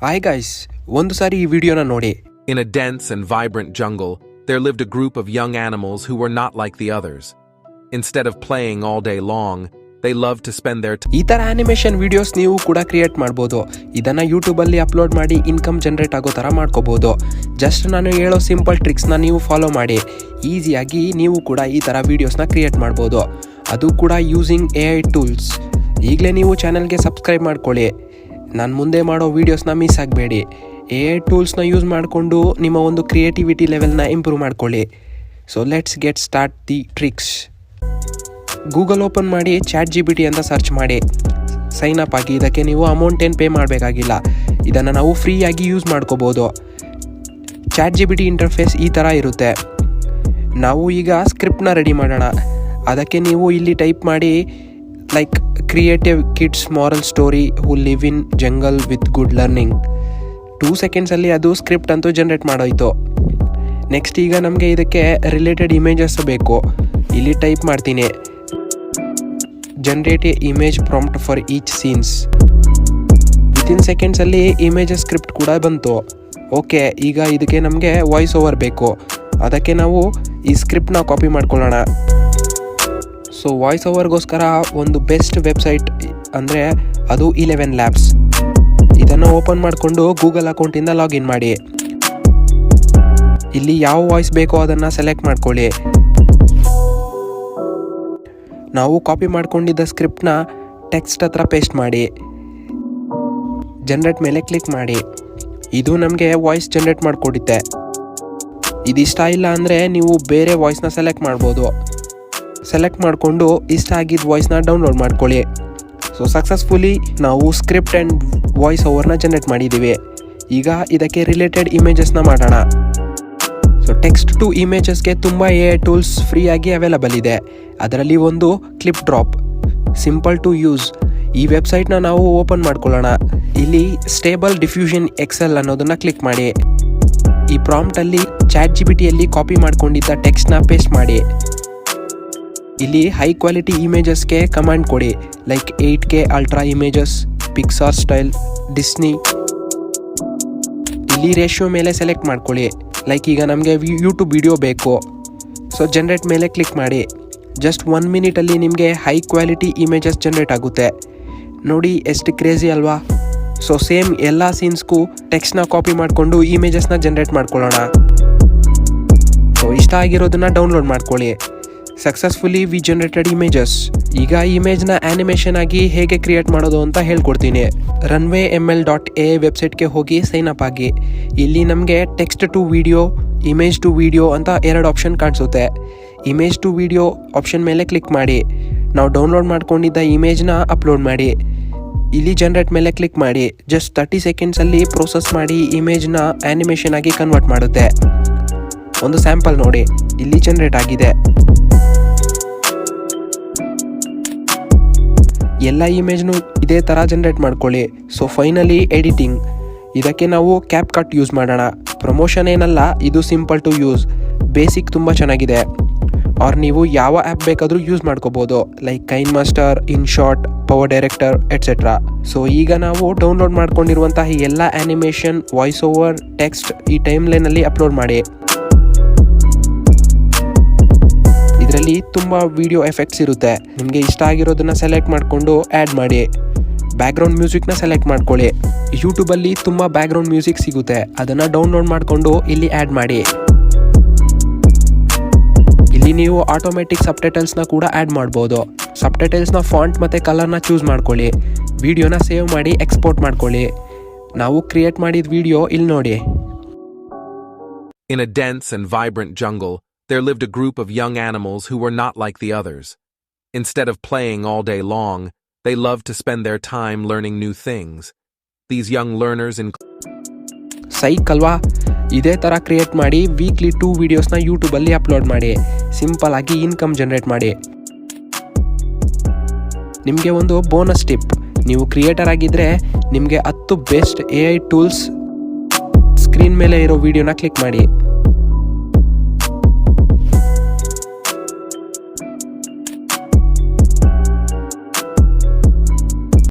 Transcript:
Hi guys, ಒಂದು ಸಾರಿ ಈ ವಿಡಿಯೋನ ನೋಡಿ. In a dense and vibrant jungle, there lived a group of young animals who were not like the others. Instead of playing all day long, they loved to spend their time. ಈ ತರ animation videos ನೀವು ಕೂಡ create ಮಾಡಬಹುದು. ಇದನ್ನ YouTube ಅಲ್ಲಿ upload ಮಾಡಿ income generate ಆಗೋ ತರ ಮಾಡ್ಕೋಬಹುದು. ಜಸ್ಟ್ ನಾನು ಹೇಳೋ ಸಿಂಪಲ್ ಟ್ರಿಕ್ಸ್ ನ ನೀವು ಫಾಲೋ ಮಾಡಿ ಈಸಿಯಾಗಿ ನೀವು ಕೂಡ ಈ ತರ ವಿಡಿಯೋಸ್ ನ ಕ್ರಿಯೇಟ್ ಮಾಡಬಹುದು. ಅದು ಕೂಡ ಯೂಸಿಂಗ್ AI ಟೂಲ್ಸ್. ಈಗಲೇ ನೀವು ಚಾನೆಲ್ಗೆ ಸಬ್ಸ್ಕ್ರೈಬ್ ಮಾಡ್ಕೊಳ್ಳಿ. ನಾನು ಮುಂದೆ ಮಾಡೋ ವೀಡಿಯೋಸ್ನ ಮಿಸ್ ಆಗಬೇಡಿ. AI ಟೂಲ್ಸ್ನ ಯೂಸ್ ಮಾಡಿಕೊಂಡು ನಿಮ್ಮ ಒಂದು ಕ್ರಿಯೇಟಿವಿಟಿ ಲೆವೆಲ್ನ ಇಂಪ್ರೂವ್ ಮಾಡ್ಕೊಳ್ಳಿ. So let's get start the tricks. Google open ಮಾಡಿ ChatGPT ಅಂತ ಸರ್ಚ್ ಮಾಡಿ. ಸೈನ್ ಅಪ್ ಆಗಿ. ಇದಕ್ಕೆ ನೀವು ಅಮೌಂಟ್ ಏನು ಪೇ ಮಾಡಬೇಕಾಗಿಲ್ಲ. ಇದನ್ನು ನಾವು ಫ್ರೀಯಾಗಿ ಯೂಸ್ ಮಾಡ್ಕೋಬೋದು. ChatGPT ಇಂಟರ್ಫೇಸ್ ಈ ಥರ ಇರುತ್ತೆ. ನಾವು ಈಗ ಸ್ಕ್ರಿಪ್ಟ್ನ ರೆಡಿ ಮಾಡೋಣ. ಅದಕ್ಕೆ ನೀವು ಇಲ್ಲಿ ಟೈಪ್ ಮಾಡಿ like creative kids moral story who live in jungle with good learning. 2 ಸೆಕೆಂಡ್ಸಲ್ಲಿ ಅದು ಸ್ಕ್ರಿಪ್ಟ್ ಅಂತೂ ಜನ್ರೇಟ್ ಮಾಡೋಯ್ತು. ನೆಕ್ಸ್ಟ್ ಈಗ ನಮಗೆ ಇದಕ್ಕೆ ರಿಲೇಟೆಡ್ ಇಮೇಜಸ್ ಬೇಕು. ಇಲ್ಲಿ ಟೈಪ್ ಮಾಡ್ತೀನಿ generate a image prompt for each scenes. Within ಸೆಕೆಂಡ್ಸಲ್ಲಿ ಇಮೇಜಸ್ ಸ್ಕ್ರಿಪ್ಟ್ ಕೂಡ ಬಂತು. ಓಕೆ, ಈಗ ಇದಕ್ಕೆ ನಮಗೆ ವಾಯ್ಸ್ ಓವರ್ ಬೇಕು. ಅದಕ್ಕೆ ನಾವು ಈ ಸ್ಕ್ರಿಪ್ಟ್ನ ಕಾಪಿ ಮಾಡ್ಕೊಳ್ಳೋಣ. ಸೊ ವಾಯ್ಸ್ ಓವರ್ಗೋಸ್ಕರ ಒಂದು ಬೆಸ್ಟ್ ವೆಬ್ಸೈಟ್ ಅಂದರೆ ಅದು ELEVENLABS. ಇದನ್ನು ಓಪನ್ ಮಾಡಿಕೊಂಡು ಗೂಗಲ್ ಅಕೌಂಟಿಂದ ಲಾಗಿನ್ ಮಾಡಿ. ಇಲ್ಲಿ ಯಾವ ವಾಯ್ಸ್ ಬೇಕೋ ಅದನ್ನು ಸೆಲೆಕ್ಟ್ ಮಾಡ್ಕೊಳ್ಳಿ. ನಾವು ಕಾಪಿ ಮಾಡ್ಕೊಂಡಿದ್ದ ಸ್ಕ್ರಿಪ್ಟ್ನ ಟೆಕ್ಸ್ಟ್ ಹತ್ರ ಪೇಸ್ಟ್ ಮಾಡಿ ಜನರೇಟ್ ಮೇಲೆ ಕ್ಲಿಕ್ ಮಾಡಿ. ಇದು ನಮಗೆ ವಾಯ್ಸ್ ಜನರೇಟ್ ಮಾಡಿಕೊಡುತ್ತೆ. ಇದಿಷ್ಟ ಇಲ್ಲ ಅಂದರೆ ನೀವು ಬೇರೆ ವಾಯ್ಸ್ನ ಸೆಲೆಕ್ಟ್ ಮಾಡ್ಬೋದು. ಸೆಲೆಕ್ಟ್ ಮಾಡಿಕೊಂಡು ಇಷ್ಟ ಆಗಿದ್ದ ವಾಯ್ಸ್ನ ಡೌನ್ಲೋಡ್ ಮಾಡ್ಕೊಳ್ಳಿ. ಸೊ ಸಕ್ಸಸ್ಫುಲಿ ನಾವು ಸ್ಕ್ರಿಪ್ಟ್ ಆ್ಯಂಡ್ ವಾಯ್ಸ್ ಓವರ್ನ ಜನರೇಟ್ ಮಾಡಿದ್ದೀವಿ. ಈಗ ಇದಕ್ಕೆ ರಿಲೇಟೆಡ್ ಇಮೇಜಸ್ನ ಮಾಡೋಣ. ಸೊ ಟೆಕ್ಸ್ಟ್ ಟು ಇಮೇಜಸ್ಗೆ ತುಂಬ AI ಟೂಲ್ಸ್ ಫ್ರೀಯಾಗಿ ಅವೈಲಬಲ್ ಇದೆ. ಅದರಲ್ಲಿ ಒಂದು ClipDrop, ಸಿಂಪಲ್ ಟು ಯೂಸ್. ಈ ವೆಬ್ಸೈಟ್ನ ನಾವು ಓಪನ್ ಮಾಡ್ಕೊಳ್ಳೋಣ. ಇಲ್ಲಿ ಸ್ಟೇಬಲ್ ಡಿಫ್ಯೂಷನ್ ಎಕ್ಸೆಲ್ ಅನ್ನೋದನ್ನು ಕ್ಲಿಕ್ ಮಾಡಿ. ಈ ಪ್ರಾಂಪ್ಟಲ್ಲಿ ChatGPTಯಲ್ಲಿ ಕಾಪಿ ಮಾಡ್ಕೊಂಡಿದ್ದ ಟೆಕ್ಸ್ಟ್ನ ಪೇಸ್ಟ್ ಮಾಡಿ. ಇಲ್ಲಿ ಹೈ ಕ್ವಾಲಿಟಿ ಇಮೇಜಸ್ಗೆ ಕಮಾಂಡ್ ಕೊಡಿ. Like 8K ultra images, Pixar style, Disney. ಇಲ್ಲಿ ರೇಷಿಯೋ ಮೇಲೆ ಸೆಲೆಕ್ಟ್ ಮಾಡ್ಕೊಳ್ಳಿ. ಲೈಕ್ ಈಗ ನಮಗೆ ಯೂಟ್ಯೂಬ್ ವಿಡಿಯೋ ಬೇಕು. ಸೊ ಜನರೇಟ್ ಮೇಲೆ ಕ್ಲಿಕ್ ಮಾಡಿ. ಜಸ್ಟ್ 1 ಮಿನಿಟಲ್ಲಿ ನಿಮಗೆ ಹೈ ಕ್ವಾಲಿಟಿ ಇಮೇಜಸ್ ಜನರೇಟ್ ಆಗುತ್ತೆ. ನೋಡಿ ಎಷ್ಟು ಕ್ರೇಜಿ ಅಲ್ವಾ. ಸೊ ಸೇಮ್ ಎಲ್ಲ ಸೀನ್ಸ್ಗೂ ಟೆಕ್ಸ್ಟ್ನ ಕಾಪಿ ಮಾಡಿಕೊಂಡು ಇಮೇಜಸ್ನ ಜನರೇಟ್ ಮಾಡ್ಕೊಳ್ಳೋಣ. ಸೊ ಇಷ್ಟ ಆಗಿರೋದನ್ನ ಡೌನ್ಲೋಡ್ ಮಾಡ್ಕೊಳ್ಳಿ. Successfully we generated images. ಈಗ ಇಮೇಜ್ನ ಆ್ಯನಿಮೇಷನ್ ಆಗಿ ಹೇಗೆ ಕ್ರಿಯೇಟ್ ಮಾಡೋದು ಅಂತ ಹೇಳ್ಕೊಡ್ತೀನಿ. RunwayML.ai ವೆಬ್ಸೈಟ್ಗೆ ಹೋಗಿ ಸೈನ್ ಅಪ್ ಆಗಿ. ಇಲ್ಲಿ ನಮಗೆ text to video, image to video ಅಂತ 2 ಆಪ್ಷನ್ ಕಾಣಿಸುತ್ತೆ. ಇಮೇಜ್ ಟು ವಿಡಿಯೋ ಆಪ್ಷನ್ ಮೇಲೆ ಕ್ಲಿಕ್ ಮಾಡಿ. ನಾವು ಡೌನ್ಲೋಡ್ ಮಾಡ್ಕೊಂಡಿದ್ದ ಇಮೇಜ್ನ ಅಪ್ಲೋಡ್ ಮಾಡಿ. ಇಲ್ಲಿ ಜನರೇಟ್ ಮೇಲೆ ಕ್ಲಿಕ್ ಮಾಡಿ. ಜಸ್ಟ್ 30 ಸೆಕೆಂಡ್ಸಲ್ಲಿ ಪ್ರೋಸೆಸ್ ಮಾಡಿ ಇಮೇಜ್ನ ಆ್ಯನಿಮೇಷನ್ ಆಗಿ ಕನ್ವರ್ಟ್ ಮಾಡುತ್ತೆ. ಒಂದು ಸ್ಯಾಂಪಲ್ ನೋಡಿ, ಇಲ್ಲಿ ಜನರೇಟ್ ಆಗಿದೆ. ಎಲ್ಲ ಇಮೇಜ್ನು ಇದೇ ಥರ ಜನರೇಟ್ ಮಾಡ್ಕೊಳ್ಳಿ. So finally editing. ಇದಕ್ಕೆ ನಾವು CAPCUT ಯೂಸ್ ಮಾಡೋಣ. ಪ್ರಮೋಷನ್ ಏನಲ್ಲ, ಇದು ಸಿಂಪಲ್ ಟು ಯೂಸ್. ಬೇಸಿಕ್ ತುಂಬ ಚೆನ್ನಾಗಿದೆ. ಆರ್ ನೀವು ಯಾವ ಆ್ಯಪ್ ಬೇಕಾದರೂ ಯೂಸ್ ಮಾಡ್ಕೋಬೋದು. Like KineMaster, InShot, power director etcetera. So ಈಗ ನಾವು ಡೌನ್ಲೋಡ್ ಮಾಡ್ಕೊಂಡಿರುವಂತಹ ಎಲ್ಲ ಆ್ಯನಿಮೇಷನ್, ವಾಯ್ಸ್ ಓವರ್, ಟೆಕ್ಸ್ಟ್ ಈ ಟೈಮ್ ಲೈನಲ್ಲಿ ಅಪ್ಲೋಡ್ ಮಾಡಿ. ಇದರಲ್ಲಿ ತುಂಬ ವಿಡಿಯೋ ಎಫೆಕ್ಟ್ಸ್ ಇರುತ್ತೆ. ನಿಮಗೆ ಇಷ್ಟ ಆಗಿರೋದನ್ನ ಸೆಲೆಕ್ಟ್ ಮಾಡಿಕೊಂಡು ಆ್ಯಡ್ ಮಾಡಿ. ಬ್ಯಾಕ್ಗ್ರೌಂಡ್ ಮ್ಯೂಸಿಕ್ನ ಸೆಲೆಕ್ಟ್ ಮಾಡ್ಕೊಳ್ಳಿ. ಯೂಟ್ಯೂಬಲ್ಲಿ ತುಂಬ ಬ್ಯಾಕ್ಗ್ರೌಂಡ್ ಮ್ಯೂಸಿಕ್ ಸಿಗುತ್ತೆ. ಅದನ್ನು ಡೌನ್ಲೋಡ್ ಮಾಡಿಕೊಂಡು ಇಲ್ಲಿ ಆ್ಯಡ್ ಮಾಡಿ. ಇಲ್ಲಿ ನೀವು ಆಟೋಮೆಟಿಕ್ ಸಬ್ಟೈಟಲ್ಸ್ನ ಕೂಡ ಆ್ಯಡ್ ಮಾಡ್ಬೋದು. ಸಬ್ಟೈಟಲ್ಸ್ನ ಫಾಂಟ್ ಮತ್ತು ಕಲರ್ನ ಚೂಸ್ ಮಾಡ್ಕೊಳ್ಳಿ. ವಿಡಿಯೋನ ಸೇವ್ ಮಾಡಿ ಎಕ್ಸ್ಪೋರ್ಟ್ ಮಾಡ್ಕೊಳ್ಳಿ. ನಾವು ಕ್ರಿಯೇಟ್ ಮಾಡಿದ ವಿಡಿಯೋ ಇಲ್ಲಿ ನೋಡಿ. In a dense and vibrant jungle, there lived a group of young animals who were not like the others. Instead of playing all day long, they loved to spend their time learning new things. These young learners ಸೈಕ್ ಅಲ್ವಾ. ಇದೇ ಥರ create ಮಾಡಿ weekly 2 ವೀಡಿಯೋಸ್ನ ಯೂಟ್ಯೂಬಲ್ಲಿ upload ಮಾಡಿ. Simple ಆಗಿ income generate ಮಾಡಿ. ನಿಮಗೆ ಒಂದು ಬೋನಸ್ ಟಿಪ್. ನೀವು ಕ್ರಿಯೇಟರ್ ಆಗಿದ್ದರೆ ನಿಮಗೆ 10 ಬೆಸ್ಟ್ AI ಟೂಲ್ಸ್ ಸ್ಕ್ರೀನ್ ಮೇಲೆ ಇರೋ ವಿಡಿಯೋನ ಕ್ಲಿಕ್ ಮಾಡಿ.